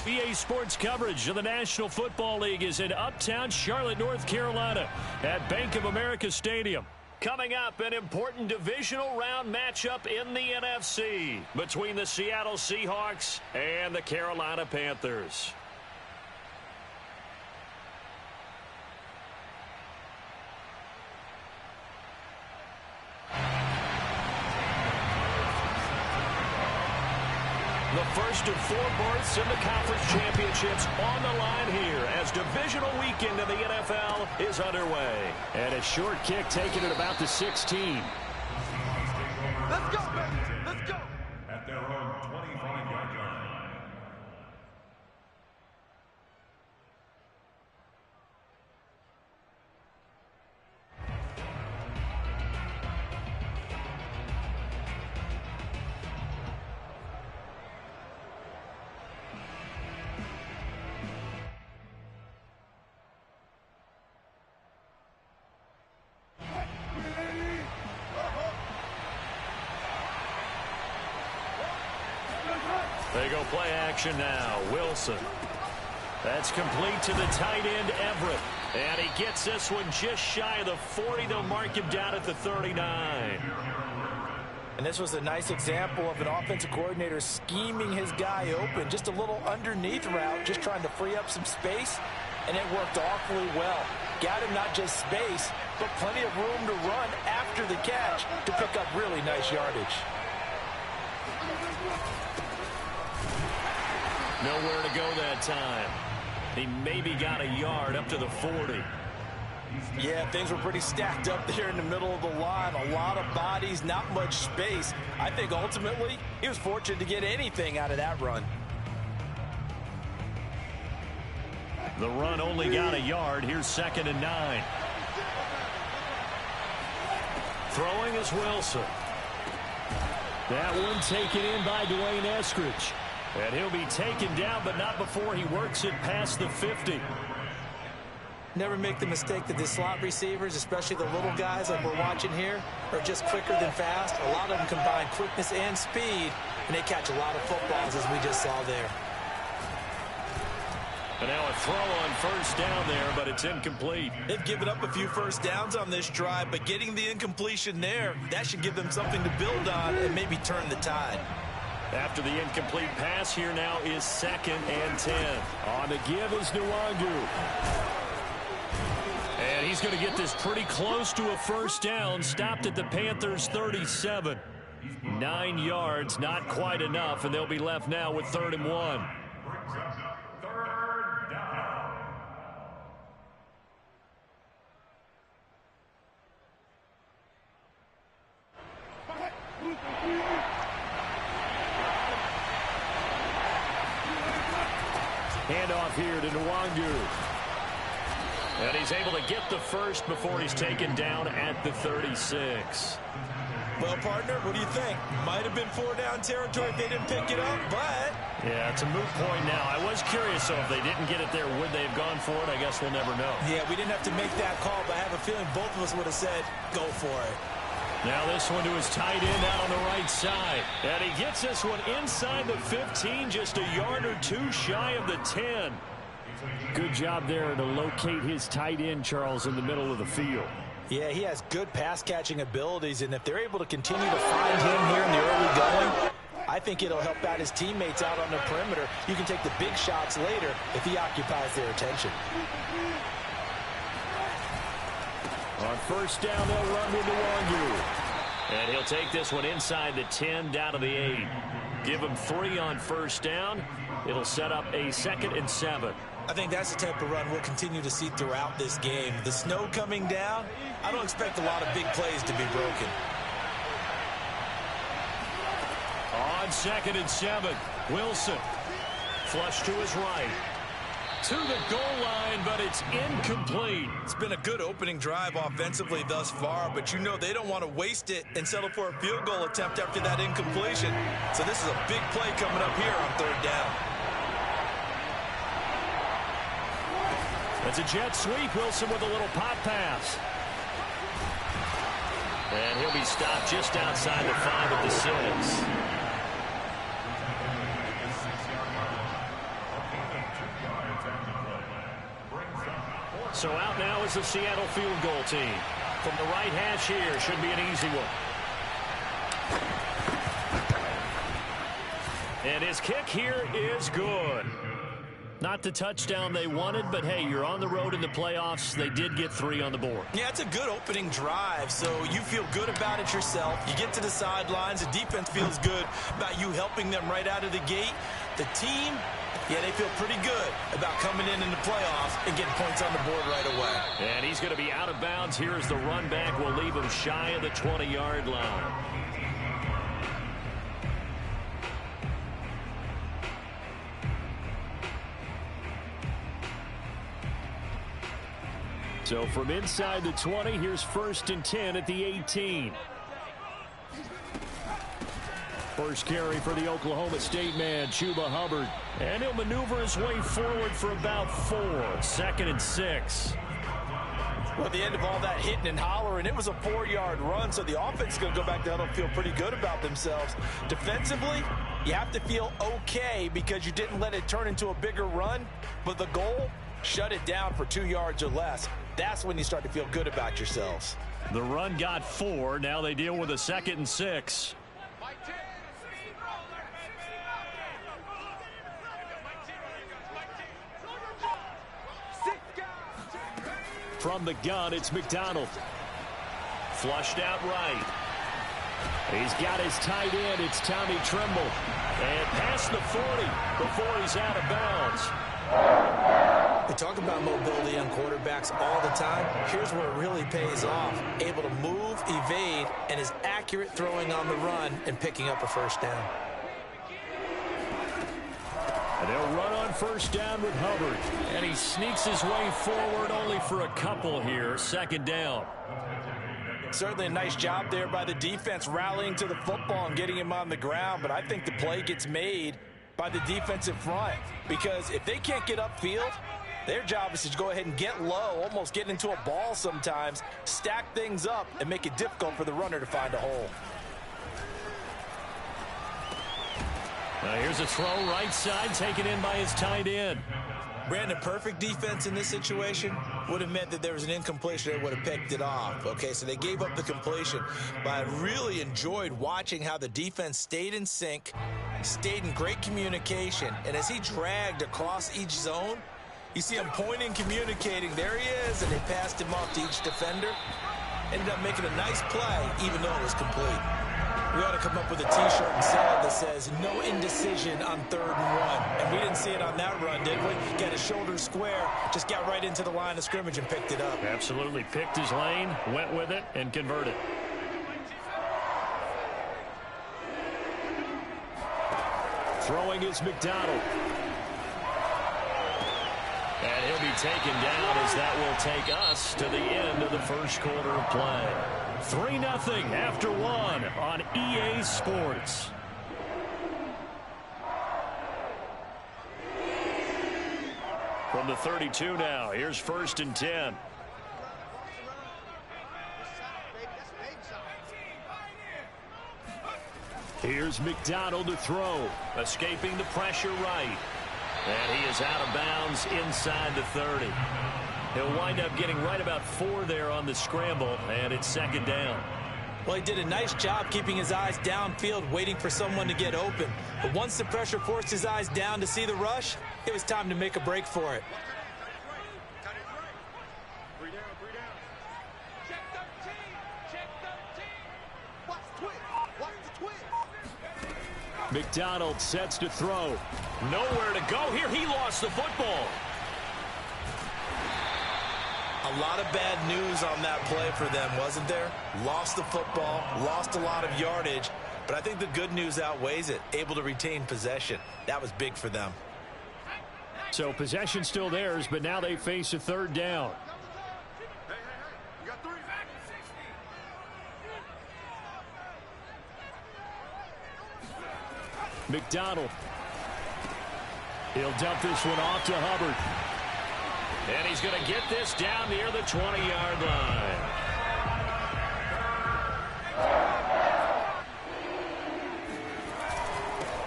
EA Sports coverage of the National Football League is in uptown Charlotte, North Carolina at Bank of America Stadium. Coming up, an important divisional round matchup in the NFC between the Seattle Seahawks and the Carolina Panthers. The first of 4 berths in the conference championships on the line here as divisional weekend in the NFL is underway. And a short kick taken at about the 16. Let's go, baby. Let's go. At their own 25-yard line. They go play action now. Wilson. That's complete to the tight end, Everett. And he gets this one just shy of the 40. They'll mark him down at the 39. And this was a nice example of an offensive coordinator scheming his guy open. Just a little underneath route, just trying to free up some space. And it worked awfully well. Got him not just space, but plenty of room to run after the catch to pick up really nice yardage. Nowhere to go that time. He maybe got a yard up to the 40. Yeah, things were pretty stacked up there in the middle of the line. A lot of bodies, not much space. I think ultimately he was fortunate to get anything out of that run. The run only got a yard. Here's 2nd and 9. Throwing is Wilson. That one taken in by Dwayne Eskridge. And he'll be taken down, but not before he works it past the 50. Never make the mistake that the slot receivers, especially the little guys like we're watching here, are just quicker than fast. A lot of them combine quickness and speed, and they catch a lot of footballs, as we just saw there. And now a throw on first down there, but it's incomplete. They've given up a few first downs on this drive, but getting the incompletion there, that should give them something to build on and maybe turn the tide. After the incomplete pass, here now is 2nd and 10. On the give is Nwangu. And he's going to get this pretty close to a first down. Stopped at the Panthers' 37. 9 yards, not quite enough, and they'll be left now with 3rd and 1. Handoff here to Nwangu. And he's able to get the first before he's taken down at the 36. Well, partner, what do you think? Might have been 4-down territory if they didn't pick it up, but... Yeah, it's a moot point now. I was curious, so if they didn't get it there, would they have gone for it? I guess we'll never know. Yeah, we didn't have to make that call, but I have a feeling both of us would have said, go for it. Now this one to his tight end out on the right side. And he gets this one inside the 15, just a yard or 2 shy of the 10. Good job there to locate his tight end, Charles, in the middle of the field. Yeah, he has good pass-catching abilities, and if they're able to continue to find him here in the early going, I think it'll help out his teammates out on the perimeter. You can take the big shots later if he occupies their attention. On first down, they'll run with Nwangu. And he'll take this one inside the 10, down to the 8. Give him 3 on first down. It'll set up a 2nd and 7. I think that's the type of run we'll continue to see throughout this game. The snow coming down, I don't expect a lot of big plays to be broken. On 2nd and 7, Wilson. Flush to his right. To the goal line, but it's incomplete. It's been a good opening drive offensively thus far, but you know they don't want to waste it and settle for a field goal attempt after that incompletion. So this is a big play coming up here on 3rd down. That's a jet sweep. Wilson with a little pop pass. And he'll be stopped just outside the 5 at the 6. So out now is the Seattle field goal team. From the right hash here, should be an easy one. And his kick here is good. Not the touchdown they wanted, but hey, you're on the road in the playoffs. They did get 3 on the board. Yeah, it's a good opening drive, so you feel good about it yourself. You get to the sidelines. The defense feels good about you helping them right out of the gate. The team, yeah, they feel pretty good about coming in the playoffs and getting points on the board right away. And he's going to be out of bounds. Here's the run back. We'll leave him shy of the 20-yard line. So from inside the 20, here's 1st and 10 at the 18. First carry for the Oklahoma State man, Chuba Hubbard. And he'll maneuver his way forward for about 4. 2nd and 6. Well, at the end of all that hitting and hollering, it was a 4-yard run, so the offense is going to go back down and feel pretty good about themselves. Defensively, you have to feel okay because you didn't let it turn into a bigger run, but the goal, shut it down for 2 yards or less. That's when you start to feel good about yourselves. The run got 4. Now they deal with a 2nd and 6. From the gun, it's McDonald. Flushed out right. He's got his tight end. It's Tommy Tremble. And past the 40 before he's out of bounds. We talk about mobility on quarterbacks all the time. Here's where it really pays off. Able to move, evade, and is accurate throwing on the run and picking up a 1st down. And they'll run on 1st down with Hubbard. And he sneaks his way forward only for a couple here. 2nd down. Certainly a nice job there by the defense rallying to the football and getting him on the ground. But I think the play gets made by the defensive front. Because if they can't get upfield, their job is to go ahead and get low, almost get into a ball sometimes, stack things up, and make it difficult for the runner to find a hole. Now here's a throw right side, taken in by his tight end. Brandon, perfect defense in this situation would have meant that there was an incompletion. They would have picked it off. Okay, so they gave up the completion. But I really enjoyed watching how the defense stayed in sync, stayed in great communication. And as he dragged across each zone, you see him pointing, communicating. There he is, and they passed him off to each defender. Ended up making a nice play, even though it was complete. We ought to come up with a T-shirt and sell it that says, no indecision on 3rd and 1. And we didn't see it on that run, did we? Got his shoulders square, just got right into the line of scrimmage and picked it up. Absolutely. Picked his lane, went with it, and converted. Throwing is McDonald. And he'll be taken down as that will take us to the end of the 1st quarter of play. 3-0 after 1 on EA Sports. From the 32 now, here's 1st and 10. Here's McDonald to throw, escaping the pressure right. And he is out of bounds inside the 30. He'll wind up getting right about 4 there on the scramble, and it's 2nd down. Well, he did a nice job keeping his eyes downfield, waiting for someone to get open. But once the pressure forced his eyes down to see the rush, it was time to make a break for it. McDonald sets to throw. Nowhere to go here. He lost the football. A lot of bad news on that play for them, wasn't there? Lost the football, lost a lot of yardage, but I think the good news outweighs it. Able to retain possession. That was big for them. So possession still theirs, but now they face a 3rd down. McDonald. He'll dump this one off to Hubbard. And he's going to get this down near the 20-yard line.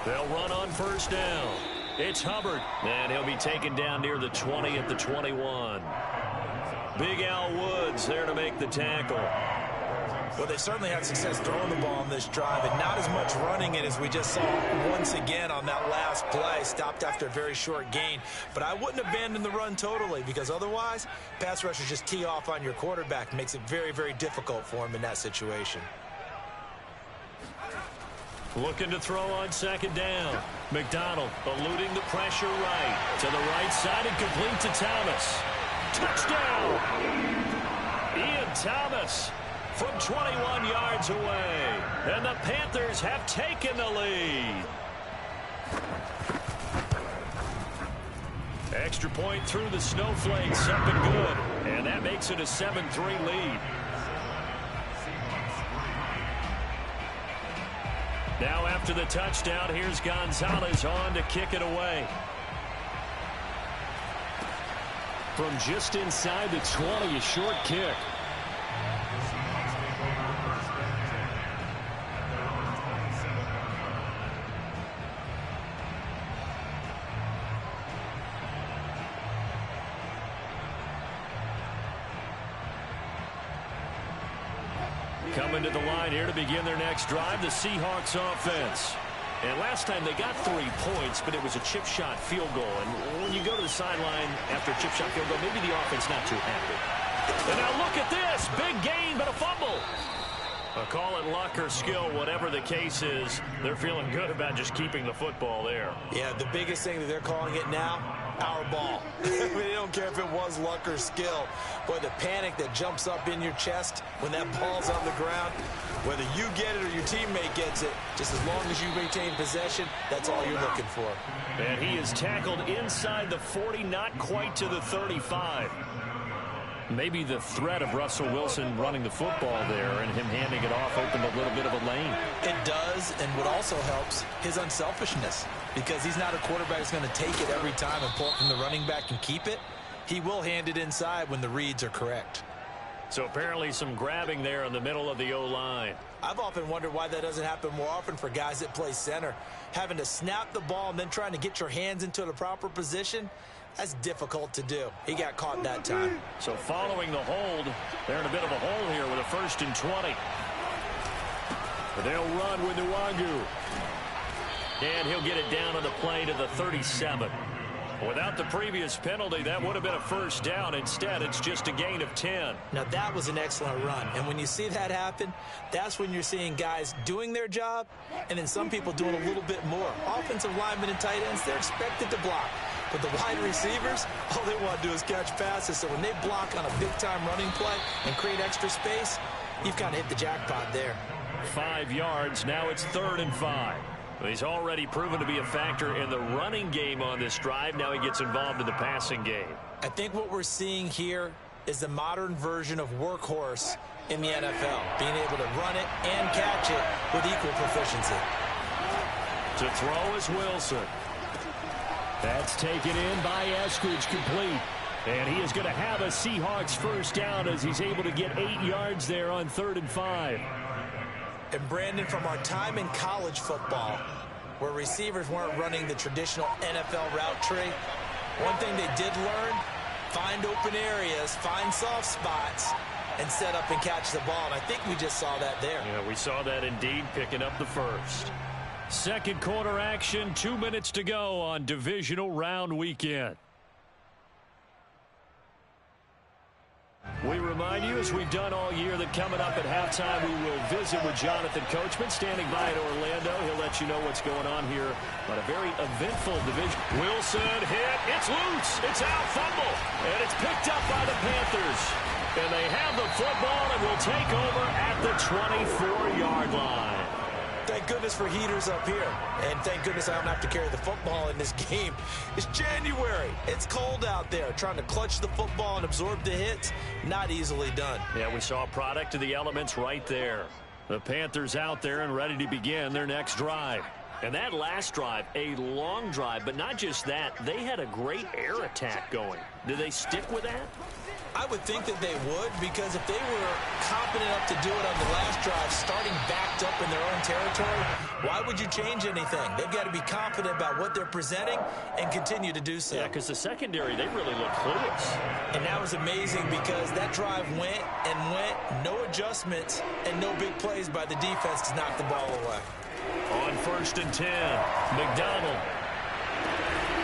They'll run on 1st down. It's Hubbard. And he'll be taken down near the 20 at the 21. Big Al Woods there to make the tackle. Well, they certainly had success throwing the ball on this drive, and not as much running it as we just saw once again on that last play. Stopped after a very short gain. But I wouldn't abandon the run totally, because otherwise, pass rushers just tee off on your quarterback. Makes it very, very difficult for him in that situation. Looking to throw on second down. McDonald eluding the pressure right. To the right side and complete to Thomas. Touchdown! Ian Thomas from 21 yards away. And the Panthers have taken the lead. Extra point through the snowflakes, up and good. And that makes it a 7-3 lead. Now after the touchdown, here's Gonzalez on to kick it away. From just inside the 20, a short kick. Coming to the line here to begin their next drive, the Seahawks offense. And last time they got 3 points, but it was a chip shot field goal. And when you go to the sideline after a chip shot field goal, maybe the offense not too happy. And now look at this. Big gain, but a fumble. Call it luck or skill, whatever the case is. They're feeling good about just keeping the football there. Yeah, the biggest thing that they're calling it now, our ball. I mean, they don't care if it was luck or skill. Boy, the panic that jumps up in your chest when that ball's on the ground, whether you get it or your teammate gets it, just as long as you maintain possession, that's all you're looking for. And he is tackled inside the 40, not quite to the 35. Maybe the threat of Russell Wilson running the football there and him handing it off opened a little bit of a lane. It does, and what also helps, his unselfishness. Because he's not a quarterback that's going to take it every time and pull it from the running back and keep it. He will hand it inside when the reads are correct. So apparently some grabbing there in the middle of the O-line. I've often wondered why that doesn't happen more often for guys that play center. Having to snap the ball and then trying to get your hands into the proper position, that's difficult to do. He got caught that time. So following the hold, they're in a bit of a hole here with a 1st and 20. But they'll run with Nwangu. And he'll get it down on the play to the 37. Without the previous penalty, that would have been a 1st down. Instead, it's just a gain of 10. Now, that was an excellent run. And when you see that happen, that's when you're seeing guys doing their job and then some people doing a little bit more. Offensive linemen and tight ends, they're expected to block. But the wide receivers, all they want to do is catch passes. So when they block on a big-time running play and create extra space, you've kind of hit the jackpot there. 5 yards. Now it's 3rd and 5. He's already proven to be a factor in the running game on this drive. Now he gets involved in the passing game. I think what we're seeing here is the modern version of workhorse in the NFL, being able to run it and catch it with equal proficiency. To throw is Wilson. That's taken in by Eskridge, complete. And he is going to have a Seahawks 1st down as he's able to get 8 yards there on 3rd and 5. And Brandon, from our time in college football, where receivers weren't running the traditional NFL route tree, one thing they did learn, find open areas, find soft spots, and set up and catch the ball. And I think we just saw that there. Yeah, we saw that indeed, picking up the 1st. Second quarter action, 2 minutes to go on divisional round weekend. We remind you, as we've done all year, that coming up at halftime, we will visit with Jonathan Coachman, standing by in Orlando. He'll let you know what's going on here on a very eventful division. Wilson hit. It's loose. It's out. Fumble. And it's picked up by the Panthers. And they have the football and will take over at the 24-yard line. Thank goodness for heaters up here. And thank goodness I don't have to carry the football in this game. It's January. It's cold out there. Trying to clutch the football and absorb the hits, not easily done. Yeah, we saw a product of the elements right there. The Panthers out there and ready to begin their next drive. And that last drive, a long drive, but not just that. They had a great air attack going. Did they stick with that? I would think that they would, because if they were confident enough to do it on the last drive, starting backed up in their own territory, why would you change anything? They've got to be confident about what they're presenting and continue to do so. Yeah, because the secondary, they really look clueless. And that was amazing because that drive went and went, no adjustments, and no big plays by the defense to knock the ball away. On 1st and 10, McDonald.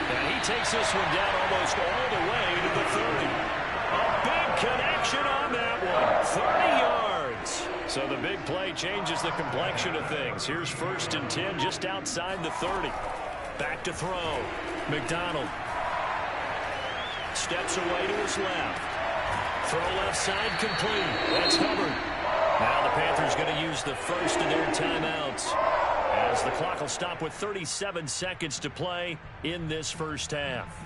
And he takes this one down almost all the way to the 30. A big connection on that one. 30 yards. So the big play changes the complexion of things. Here's 1st and 10 just outside the 30. Back to throw. McDonald. Steps away to his left. Throw left side complete. That's Hubbard. Now the Panthers going to use the first of their timeouts, as the clock will stop with 37 seconds to play in this first half.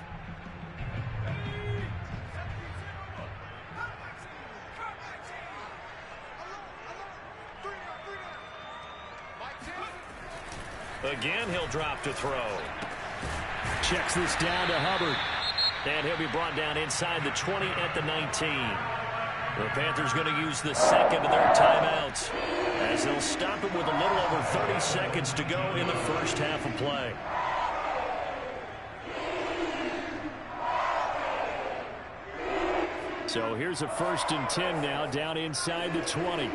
Again, he'll drop to throw. Checks this down to Hubbard. And he'll be brought down inside the 20 at the 19. The Panthers going to use the second of their timeouts, as they'll stop him with a little over 30 seconds to go in the first half of play. So here's a 1st and 10 now, down inside the 20.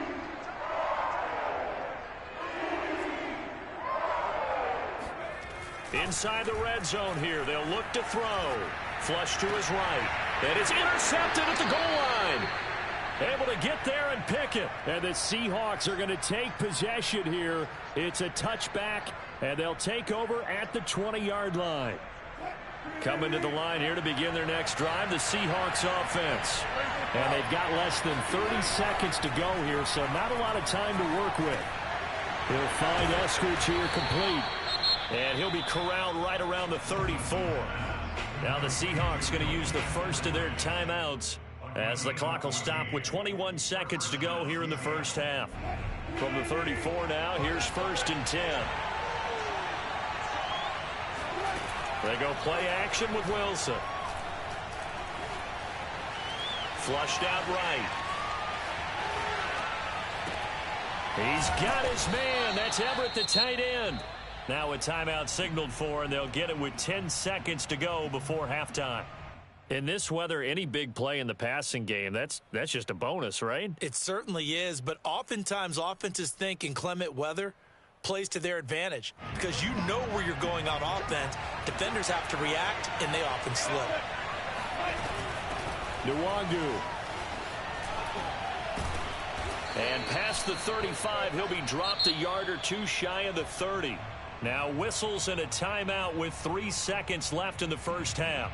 Inside the red zone here. They'll look to throw. Flush to his right. And it's intercepted at the goal line. Able to get there and pick it. And the Seahawks are going to take possession here. It's a touchback, and they'll take over at the 20-yard line. Coming to the line here to begin their next drive, the Seahawks offense. And they've got less than 30 seconds to go here, so not a lot of time to work with. He'll find Eskridge here complete. And he'll be corralled right around the 34. Now the Seahawks going to use the first of their timeouts, as the clock will stop with 21 seconds to go here in the first half. From the 34 now, here's 1st and 10. They go play action with Wilson. Flushed out right. He's got his man. That's Everett, the tight end. Now a timeout signaled for, and they'll get it with 10 seconds to go before halftime. In this weather, any big play in the passing game, that's just a bonus, right? It certainly is, but oftentimes offenses think inclement weather plays to their advantage, because you know where you're going on offense. Defenders have to react, and they often slip. Nwangu. And past the 35, he'll be dropped a yard or two shy of the 30. Now whistles and a timeout with 3 seconds left in the first half.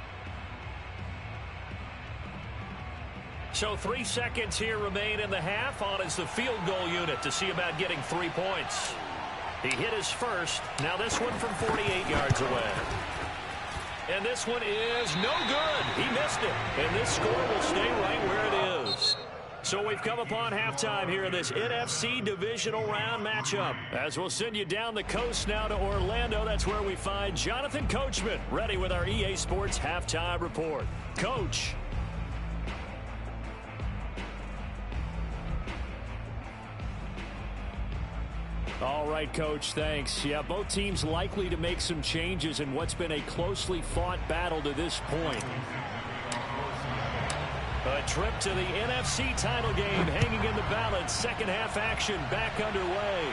So 3 seconds here remain in the half. On is the field goal unit to see about getting 3 points. He hit his first. Now this one from 48 yards away. And this one is no good. He missed it. And this score will stay right where it is. So we've come upon halftime here in this NFC divisional round matchup. As we'll send you down the coast now to Orlando, that's where we find Jonathan Coachman ready with our EA Sports halftime report. Coach. All right, Coach, thanks. Yeah, both teams likely to make some changes in what's been a closely fought battle to this point. A trip to the NFC title game hanging in the balance. Second half action back underway.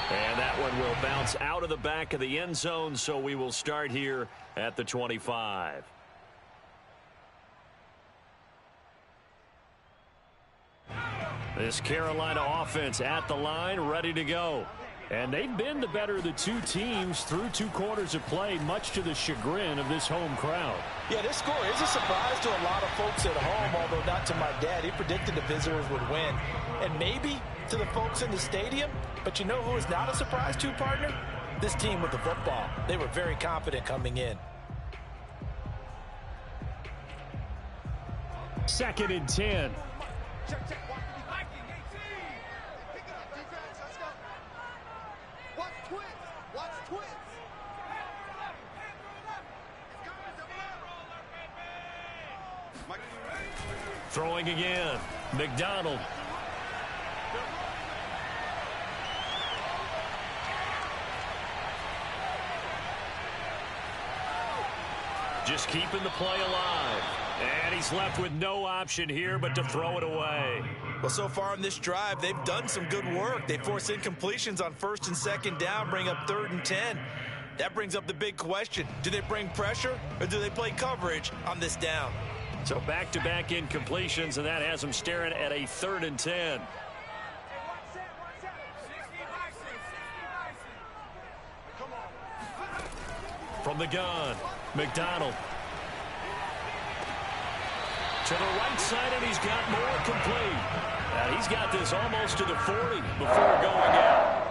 And that one will bounce out of the back of the end zone, so we will start here at the 25. This Carolina offense at the line, ready to go. And they've been the better of the two teams through 2 quarters of play, much to the chagrin of this home crowd. Yeah, this score is a surprise to a lot of folks at home, although not to my dad. He predicted the visitors would win. And maybe to the folks in the stadium, but you know who is not a surprise to, partner? This team with the football. They were very confident coming in. 2nd and 10. Check, check. Pick it up, defense. Let's go. Watch twins. Watch twins. It's coming. It's a blow. Mike, Throwing again. McDonald. Just keeping the play alive. And he's left with no option here but to throw it away. Well, so far in this drive, they've done some good work. They force incompletions on 1st and 2nd down, bring up 3rd and 10. That brings up the big question. Do they bring pressure or do they play coverage on this down? So back-to-back incompletions, and that has them staring at a 3rd and 10. From the gun, McDonald. To the right side, and he's got more complete. And he's got this almost to the 40 before going out.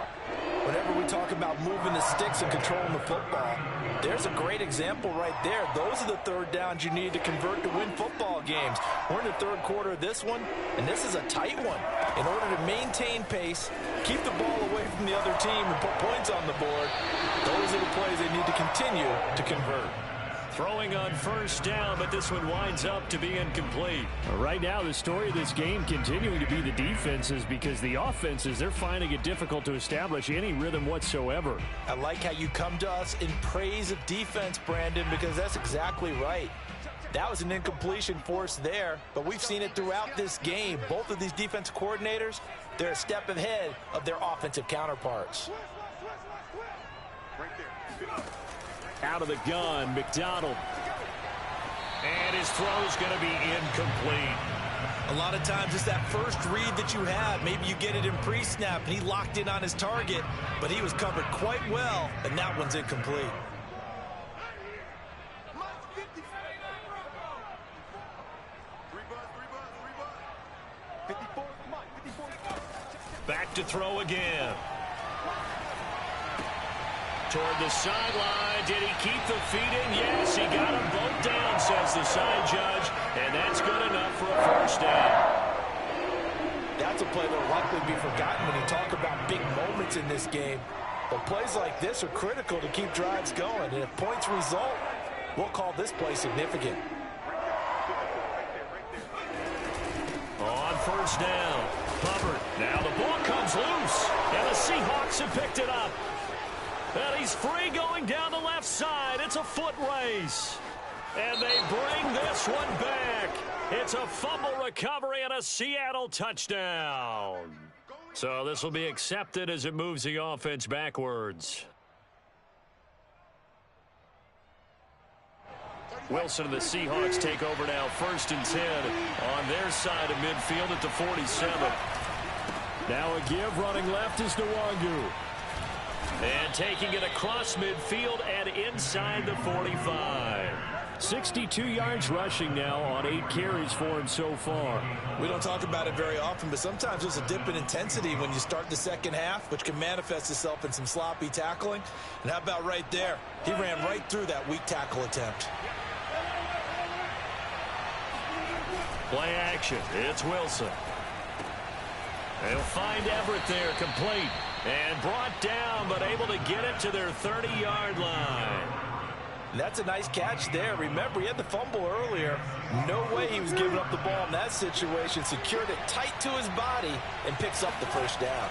Whenever we talk about moving the sticks and controlling the football, there's a great example right there. Those are the 3rd downs you need to convert to win football games. We're in the 3rd quarter of this one, and this is a tight one. In order to maintain pace, keep the ball away from the other team, and put points on the board, those are the plays they need to continue to convert. Throwing on 1st down, but this one winds up to be incomplete. Right now, the story of this game continuing to be the defenses, because the offenses, they're finding it difficult to establish any rhythm whatsoever. I like how you come to us in praise of defense, Brandon, because that's exactly right. That was an incompletion forced there, but we've seen it throughout this game. Both of these defense coordinators, they're a step ahead of their offensive counterparts. Out of the gun, McDonald. And his throw's going to be incomplete. A lot of times it's that first read that you have. Maybe you get it in pre-snap, and he locked in on his target, but he was covered quite well, and that one's incomplete. Back to throw again. Toward the sideline. Did he keep the feet in? Yes, he got them both down, says the side judge. And that's good enough for a 1st down. That's a play that will likely be forgotten when you talk about big moments in this game. But plays like this are critical to keep drives going. And if points result, we'll call this play significant. On 1st down, Hubbard. Now the ball comes loose. And the Seahawks have picked it up. And he's free going down the left side. It's a foot race. And they bring this one back. It's a fumble recovery and a Seattle touchdown. So this will be accepted as it moves the offense backwards. Wilson and the Seahawks take over now. 1st and 10 on their side of midfield at the 47. Now a give running left is Nwangu. And taking it across midfield and inside the 45. 62 yards rushing now on 8 carries for him so far. We don't talk about it very often, but sometimes there's a dip in intensity when you start the 2nd half, which can manifest itself in some sloppy tackling. And how about right there? He ran right through that weak tackle attempt. Play action. It's Wilson. They'll find Everett there, complete. And brought down, but able to get it to their 30-yard line. That's a nice catch there. Remember, he had the fumble earlier. No way he was giving up the ball in that situation. Secured it tight to his body and picks up the 1st down.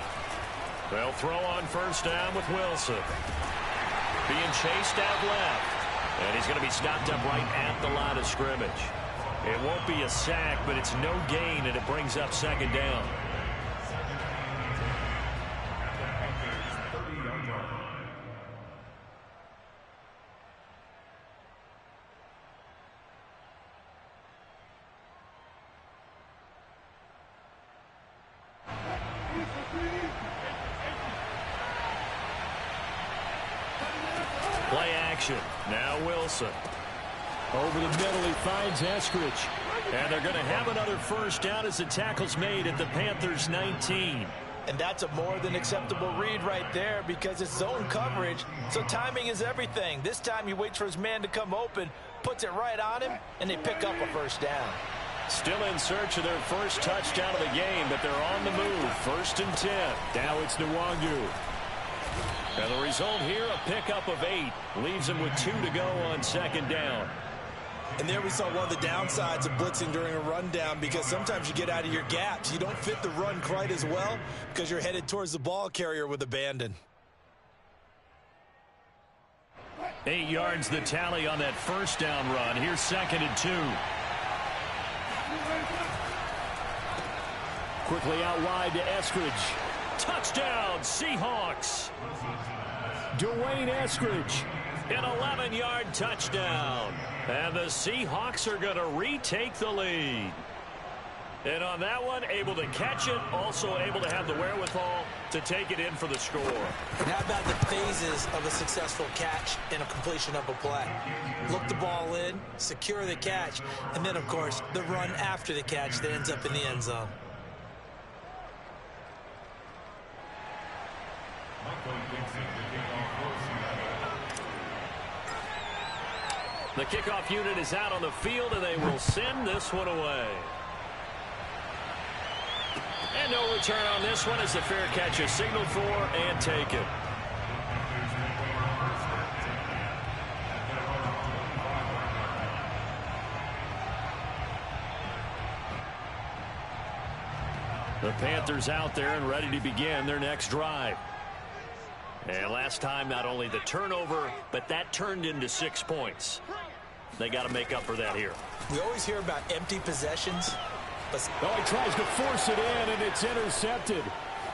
They'll throw on 1st down with Wilson. Being chased out left. And he's going to be stopped up right at the line of scrimmage. It won't be a sack, but it's no gain, and it brings up 2nd down. Play action. Now Wilson. Over the middle, he finds Eskridge. And they're going to have another 1st down as the tackle's made at the Panthers' 19. And that's a more than acceptable read right there because it's zone coverage, so timing is everything. This time he waits for his man to come open, puts it right on him, and they pick up a 1st down. Still in search of their 1st touchdown of the game, but they're on the move. 1st and 10. Now it's Nwangu. And the result here, a pickup of 8. Leaves them with 2 to go on 2nd down. And there we saw one of the downsides of blitzing during a rundown, because sometimes you get out of your gaps. You don't fit the run quite as well because you're headed towards the ball carrier with abandon. 8 yards the tally on that first down run. Here's 2nd and 2. Quickly out wide to Eskridge. Touchdown, Seahawks. Dwayne Eskridge. An 11-yard touchdown. And the Seahawks are going to retake the lead. And on that one, able to catch it, also able to have the wherewithal to take it in for the score. And how about the phases of a successful catch and a completion of a play? Look the ball in, secure the catch, and then, of course, the run after the catch that ends up in the end zone. The kickoff unit is out on the field, and they will send this one away. And no return on this one as the fair catch is signaled for and taken. The Panthers out there and ready to begin their next drive. And last time, not only the turnover, but that turned into 6 points. They got to make up for that here. We always hear about empty possessions. Oh, he tries to force it in, and it's intercepted.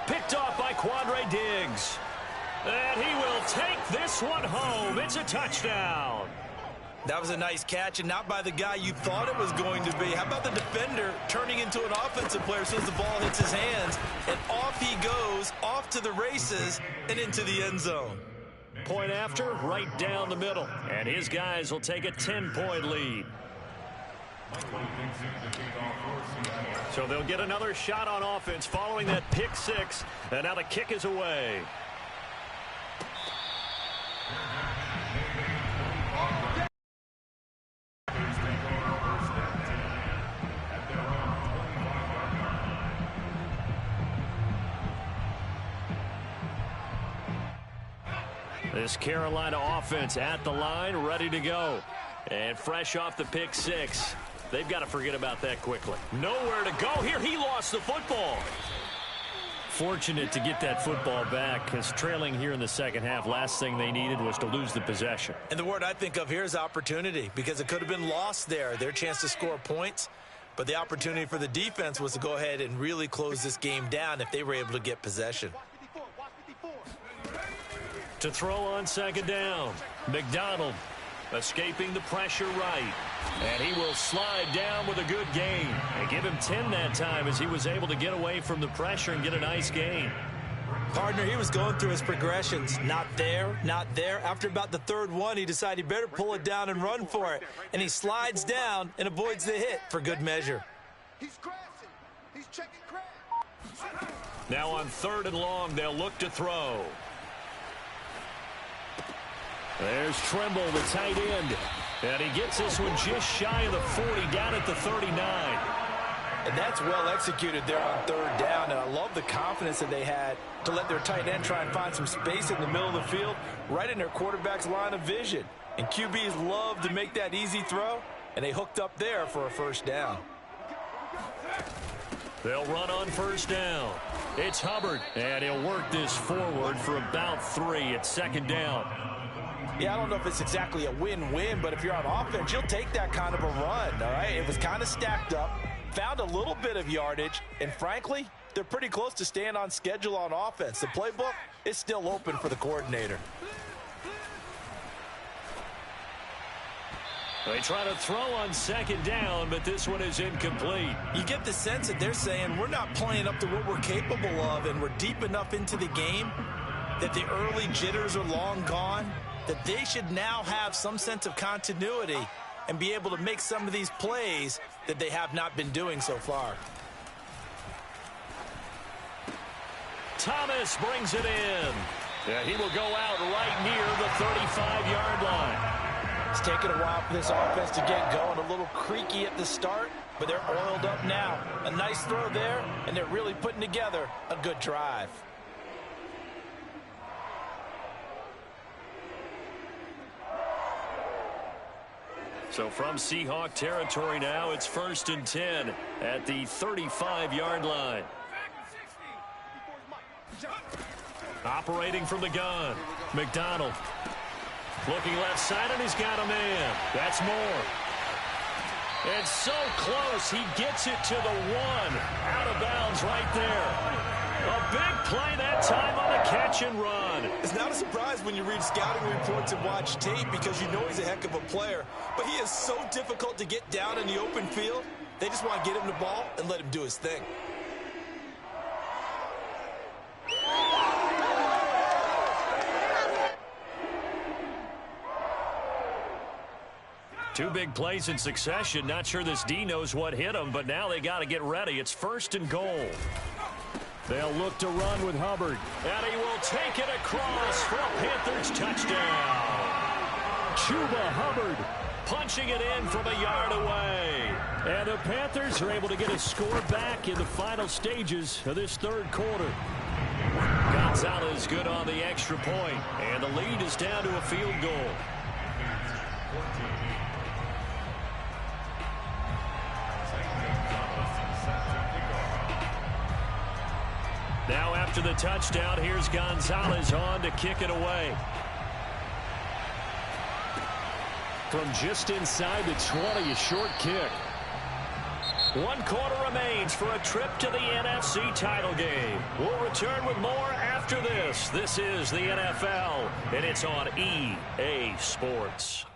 Picked off by Quandre Diggs. And he will take this one home. It's a touchdown. That was a nice catch, and not by the guy you thought it was going to be. How about the defender turning into an offensive player as soon as the ball hits his hands, and off he goes, off to the races, and into the end zone. Point after, right down the middle. And his guys will take a 10-point lead. So they'll get another shot on offense following that pick six. And now the kick is away. This Carolina offense at the line, ready to go. And fresh off the pick six. They've got to forget about that quickly. Nowhere to go here. He lost the football. Fortunate to get that football back, because trailing here in the second half, last thing they needed was to lose the possession. And the word I think of here is opportunity, because it could have been lost there. Their chance to score points. But the opportunity for the defense was to go ahead and really close this game down if they were able to get possession. To throw on second down. McDonald escaping the pressure right. And he will slide down with a good gain. And give him 10 that time as he was able to get away from the pressure and get a nice gain. Partner, he was going through his progressions. Not there, not there. After about the third one, he decided he better pull it down and run for it. And he slides down and avoids the hit for good measure. He's crashing. He's checking crash. Now on 3rd and long, they'll look to throw. There's Trimble, the tight end. And he gets this one just shy of the 40, down at the 39. And that's well executed there on 3rd down. And I love the confidence that they had to let their tight end try and find some space in the middle of the field, right in their quarterback's line of vision. And QBs love to make that easy throw, and they hooked up there for a first down. They'll run on first down. It's Hubbard, and he'll work this forward for about 3 at 2nd down. Yeah, I don't know if it's exactly a win-win, but if you're on offense, you'll take that kind of a run, all right? It was kind of stacked up, found a little bit of yardage, and frankly, they're pretty close to staying on schedule on offense. The playbook is still open for the coordinator. They try to throw on 2nd down, but this one is incomplete. You get the sense that they're saying we're not playing up to what we're capable of, and we're deep enough into the game that the early jitters are long gone, that they should now have some sense of continuity and be able to make some of these plays that they have not been doing so far. Thomas brings it in. Yeah, he will go out right near the 35-yard line. It's taken a while for this offense to get going, a little creaky at the start, but they're oiled up now. A nice throw there, and they're really putting together a good drive. So from Seahawk territory now, it's 1st and 10 at the 35-yard line. Operating from the gun, McDonald. Looking left side, and he's got a man. That's Moore. And so close, he gets it to the 1. Out of bounds right there. A big play that time on the catch and run. It's not a surprise when you read scouting reports and watch tape because you know he's a heck of a player. But he is so difficult to get down in the open field. They just want to get him the ball and let him do his thing. Two big plays in succession. Not sure this D knows what hit him, but now they got to get ready. It's 1st and goal. They'll look to run with Hubbard. And he will take it across for a Panthers touchdown. Chuba Hubbard punching it in from a yard away. And the Panthers are able to get a score back in the final stages of this third quarter. Gonzalez good on the extra point, and the lead is down to a field goal. Now after the touchdown, here's Gonzalez on to kick it away. From just inside the 20, a short kick. 1 quarter remains for a trip to the NFC title game. We'll return with more after this. This is the NFL, and it's on EA Sports.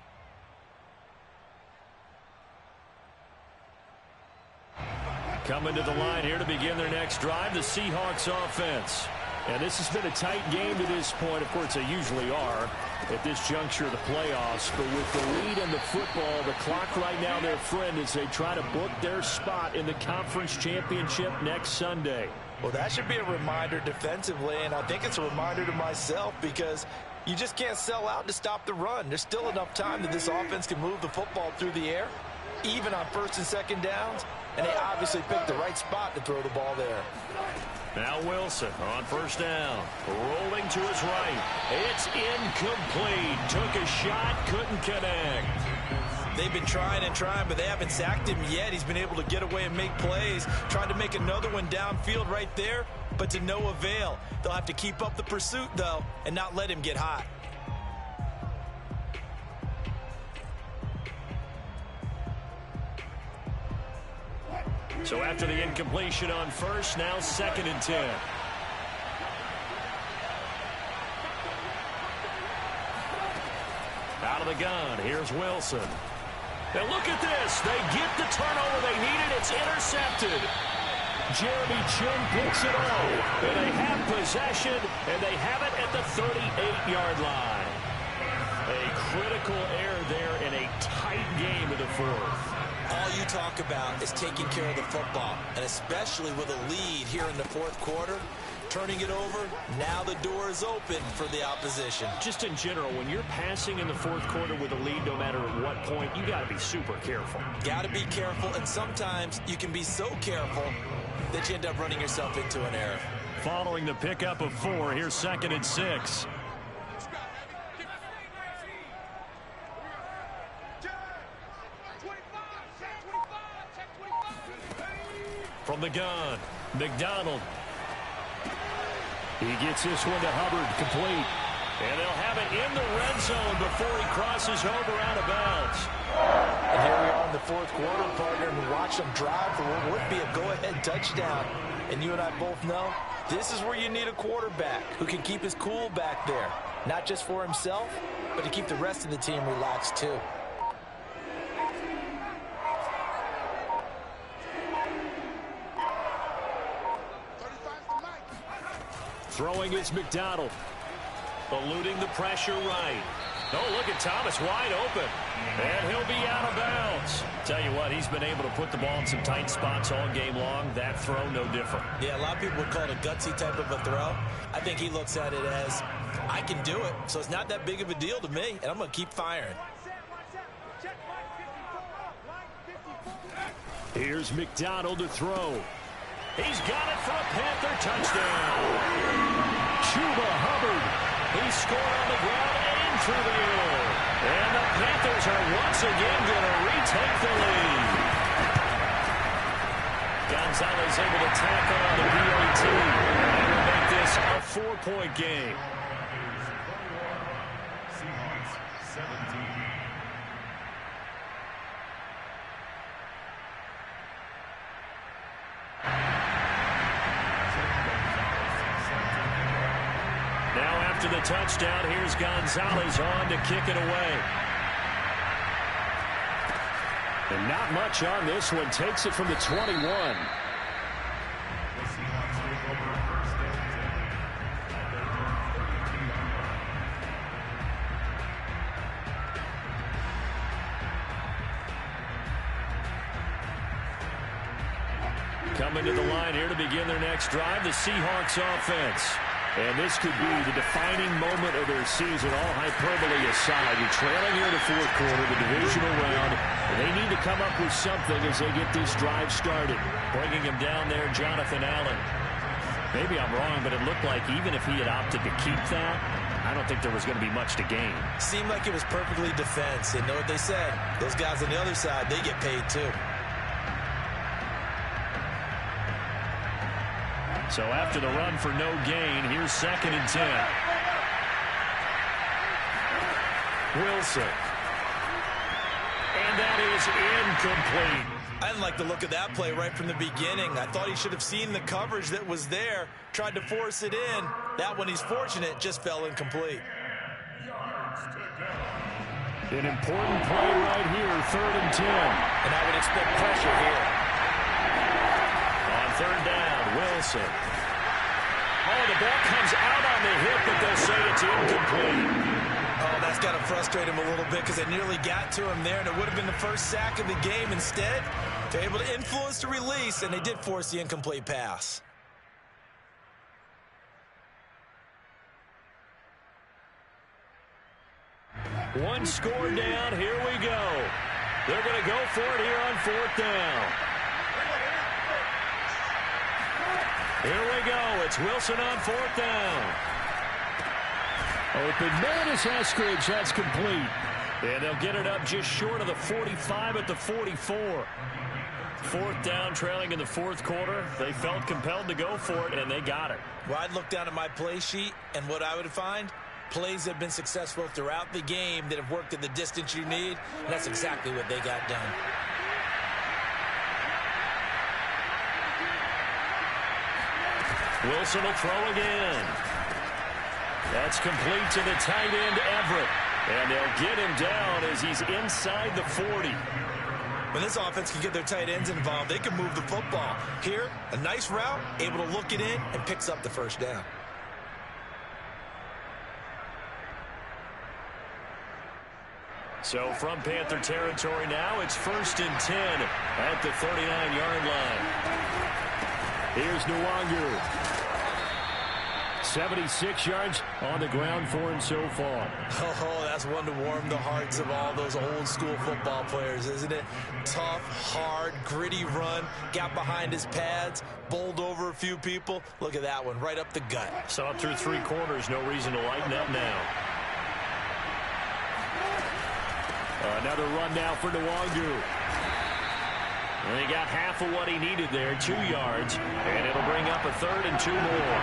Coming to the line here to begin their next drive, the Seahawks offense. And this has been a tight game to this point. Of course, they usually are at this juncture of the playoffs. But with the lead in the football, the clock right now their friend as they try to book their spot in the conference championship next Sunday. Well, that should be a reminder defensively, and I think it's a reminder to myself because you just can't sell out to stop the run. There's still enough time that this offense can move the football through the air, even on 1st and 2nd downs. And they obviously picked the right spot to throw the ball there. Now Wilson on 1st down. Rolling to his right. It's incomplete. Took a shot, couldn't connect. They've been trying and trying, but they haven't sacked him yet. He's been able to get away and make plays. Tried to make another one downfield right there, but to no avail. They'll have to keep up the pursuit, though, and not let him get hot. So after the incompletion on 1st, now 2nd and 10. Out of the gun, here's Wilson. Now look at this. They get the turnover they needed. It's intercepted. Jeremy Chin picks it off. And they have possession, and they have it at the 38-yard line. A critical error there in a tight game in the 4th. All you talk about is taking care of the football, and especially with a lead here in the 4th quarter, turning it over, now the door is open for the opposition. Just in general, when you're passing in the 4th quarter with a lead, no matter at what point, you got to be super careful. Got to be careful, and sometimes you can be so careful that you end up running yourself into an error. Following the pickup of 4, here's 2nd and 6. From the gun, McDonald. He gets this one to Hubbard, complete. And they'll have it in the red zone before he crosses over out of bounds. And here we are in the 4th quarter, partner, and watch them drive for what would be a go-ahead touchdown. And you and I both know this is where you need a quarterback who can keep his cool back there. Not just for himself, but to keep the rest of the team relaxed too. Throwing is McDonald. Eluding the pressure right. Oh, look at Thomas wide open. And he'll be out of bounds. Tell you what, he's been able to put the ball in some tight spots all game long. That throw, no different. Yeah, a lot of people would call it a gutsy type of a throw. I think he looks at it as, I can do it, so it's not that big of a deal to me, and I'm going to keep firing. Here's McDonald to throw. He's got it for a Panther touchdown. Chuba Hubbard. He scored on the ground and through the air. And the Panthers are once again going to retake the lead. Gonzalez able to tack on the PAT. And will make this a 4-point game. Seahawks 17. Now after the touchdown, here's Gonzalez on to kick it away. And not much on this one. Takes it from the 21. The Seahawks take over first and 10 at their own 32-yard line. Coming to the line here to begin their next drive, the Seahawks offense. And this could be the defining moment of their season, all hyperbole aside. You're trailing here in the fourth quarter, the divisional round, and they need to come up with something as they get this drive started. Bringing him down there, Jonathan Allen. Maybe I'm wrong, but it looked like even if he had opted to keep that, I don't think there was going to be much to gain. Seemed like it was perfectly defense. And know what they said? Those guys on the other side, they get paid too. So after the run for no gain, here's 2nd and 10. Wilson. And that is incomplete. I didn't like the look of that play right from the beginning. I thought he should have seen the coverage that was there, tried to force it in. That one, he's fortunate, just fell incomplete. An important play right here, 3rd and 10. And I would expect pressure here. On 3rd down, Wilson. Oh, the ball comes out on the hip, but they'll say it's incomplete. Oh, that's got to frustrate him a little bit because they nearly got to him there, and it would have been the first sack of the game. Instead, they're able to influence the release, and they did force the incomplete pass. One score down. Here we go. They're going to go for it here on 4th down. Here we go. It's Wilson on 4th down. Open man is Eskridge. That's complete. And they'll get it up just short of the 45 at the 44. 4th down, trailing in the 4th quarter. They felt compelled to go for it, and they got it. Well, I'd look down at my play sheet, and what I would find, plays that have been successful throughout the game that have worked at the distance you need, and that's exactly what they got done. Wilson will throw again. That's complete to the tight end, Everett. And they'll get him down as he's inside the 40. When this offense can get their tight ends involved, they can move the football. Here, a nice route, able to look it in, and picks up the 1st down. So from Panther territory now, it's 1st and 10 at the 39-yard line. Here's Nwangu. 76 yards on the ground for him so far. Oh, that's one to warm the hearts of all those old-school football players, isn't it? Tough, hard, gritty run. Got behind his pads, bowled over a few people. Look at that one, right up the gut. Saw it through 3 quarters. No reason to lighten up now. Another run now for Nwangu. And he got half of what he needed there, 2 yards. And it'll bring up a 3rd and 2 more.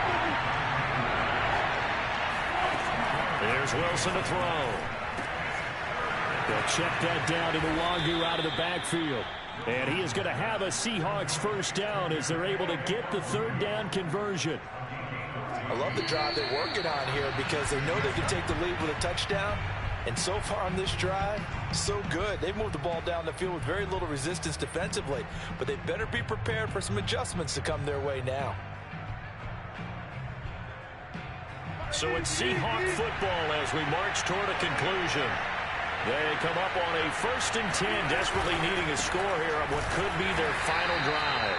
There's Wilson to throw. They'll check that down to Nwangu out of the backfield. And he is going to have a Seahawks 1st down as they're able to get the 3rd down conversion. I love the drive they're working on here because they know they can take the lead with a touchdown. And so far on this drive, so good. They've moved the ball down the field with very little resistance defensively. But they better be prepared for some adjustments to come their way now. So it's Seahawk football as we march toward a conclusion. They come up on a 1st and 10, desperately needing a score here on what could be their final drive.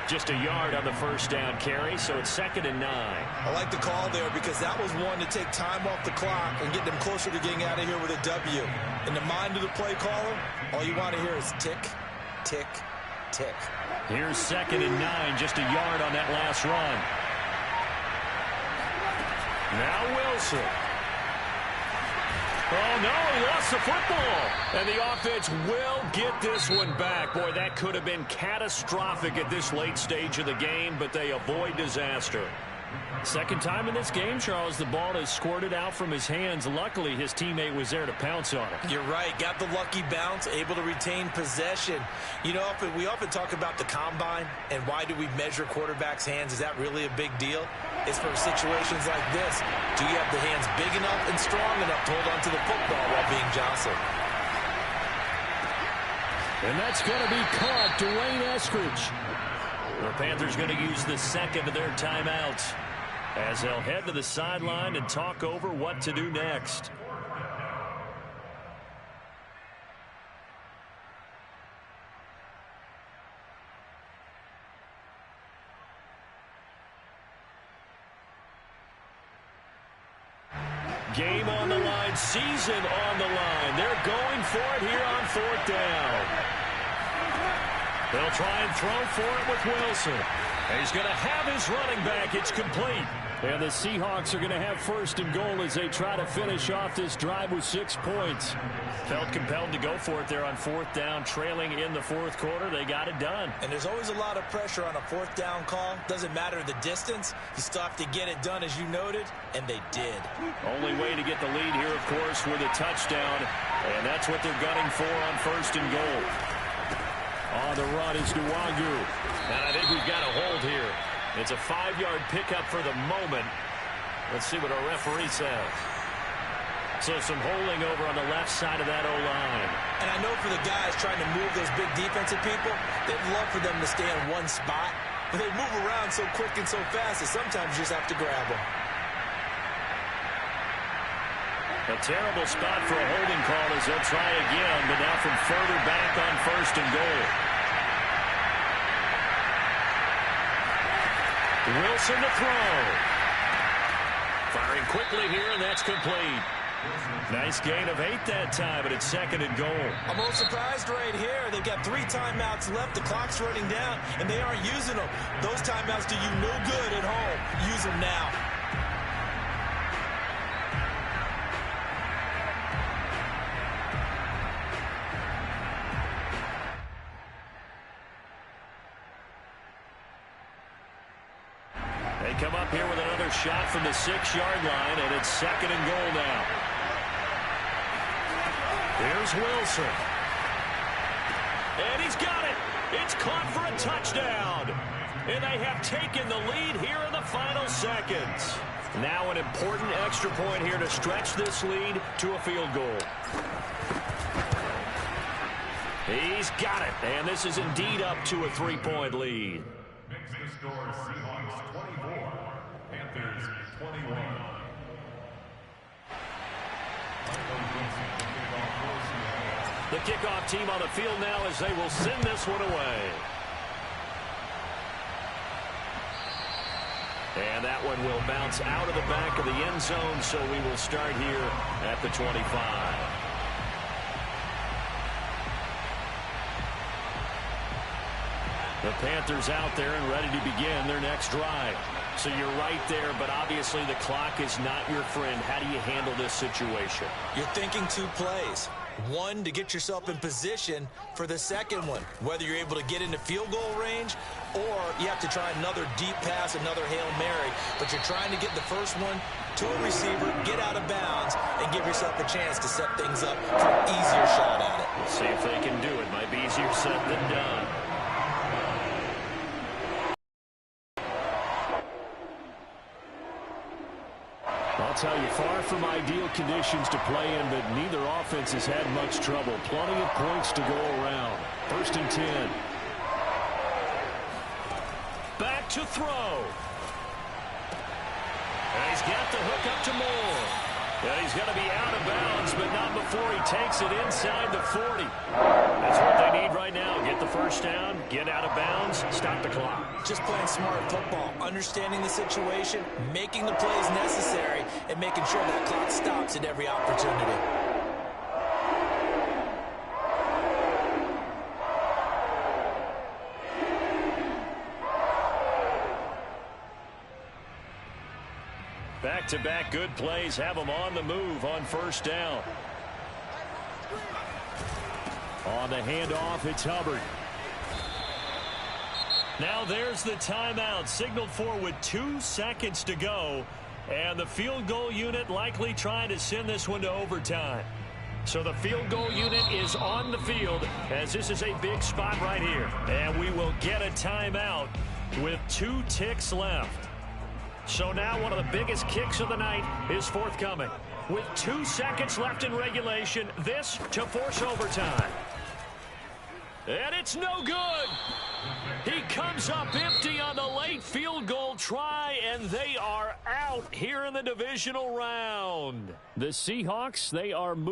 Just a yard on the 1st down carry, so it's 2nd and 9. I like the call there because that was one to take time off the clock and get them closer to getting out of here with a W. In the mind of the play caller, all you want to hear is tick, tick, tick. Here's 2nd and 9, just a yard on that last run. Now Wilson. Oh, no, he lost the football. And the offense will get this one back. Boy, that could have been catastrophic at this late stage of the game, but they avoid disaster. Second time in this game, Charles, the ball has squirted out from his hands. Luckily, his teammate was there to pounce on it. You're right. Got the lucky bounce, able to retain possession. You know, we often talk about the combine and why do we measure quarterbacks' hands. Is that really a big deal? It's for situations like this. Do you have the hands big enough and strong enough to hold onto the football while being jostled? And that's going to be caught. Dwayne Eskridge. The Panthers going to use the second of their timeouts as they'll head to the sideline and talk over what to do next. Game on the line, season on the line. They're going for it here on fourth down. They'll try and throw for it with Wilson. And he's going to have his running back. It's complete. And the Seahawks are going to have first and goal as they try to finish off this drive with 6 points. Felt compelled to go for it there on fourth down, trailing in the fourth quarter. They got it done. And there's always a lot of pressure on a fourth down call. Doesn't matter the distance. You still have to get it done, as you noted, and they did. Only way to get the lead here, of course, with a touchdown. And that's what they're gunning for on first and goal. On the run is Nwangu. And I think we've got a hold here. It's a 5-yard pickup for the moment. Let's see what our referee says. So some holding over on the left side of that O-line. And I know for the guys trying to move those big defensive people, they'd love for them to stay in one spot. But they move around so quick and so fast that sometimes you just have to grab them. A terrible spot for a holding call as they'll try again, but now from further back on first and goal. Wilson to throw. Firing quickly here, and that's complete. Nice gain of 8 that time, but it's second and goal. I'm a little surprised right here. They've got 3 timeouts left. The clock's running down, and they aren't using them. Those timeouts do you no good at home. Use them now. They come up here with another shot from the 6-yard line, and it's second and goal now. Here's Wilson. And he's got it. It's caught for a touchdown. And they have taken the lead here in the final seconds. Now an important extra point here to stretch this lead to a field goal. He's got it. And this is indeed up to a 3-point lead. Makes the score Seahawks 24, Panthers 21. The kickoff team on the field now as they will send this one away. And that one will bounce out of the back of the end zone, so we will start here at the 25. The Panthers out there and ready to begin their next drive. So you're right there, but obviously the clock is not your friend. How do you handle this situation? You're thinking 2 plays. One, to get yourself in position for the second one, whether you're able to get into field goal range or you have to try another deep pass, another Hail Mary, but you're trying to get the first one to a receiver, get out of bounds, and give yourself a chance to set things up for an easier shot at it. We'll see if they can do it. Might be easier said than done. I'll tell you, far from ideal conditions to play in, but neither offense has had much trouble. Plenty of points to go around. First and 10. Back to throw. And he's got the hook up to Moore. And he's going to be out of bounds, but not before he takes it inside the 40. That's what they need right now. Get the first down, get out of bounds, stop the clock. Just playing smart football, understanding the situation, making the plays necessary, and making sure that clock stops at every opportunity. Back-to-back good plays have them on the move on first down. On the handoff, it's Hubbard. Now there's the timeout signaled for with 2 seconds to go. And the field goal unit likely trying to send this one to overtime. So the field goal unit is on the field as this is a big spot right here. And we will get a timeout with 2 ticks left. So now one of the biggest kicks of the night is forthcoming. With 2 seconds left in regulation, this to force overtime. And it's no good. He comes up empty on the late field goal try, and they are out here in the divisional round. The Seahawks, they are moving.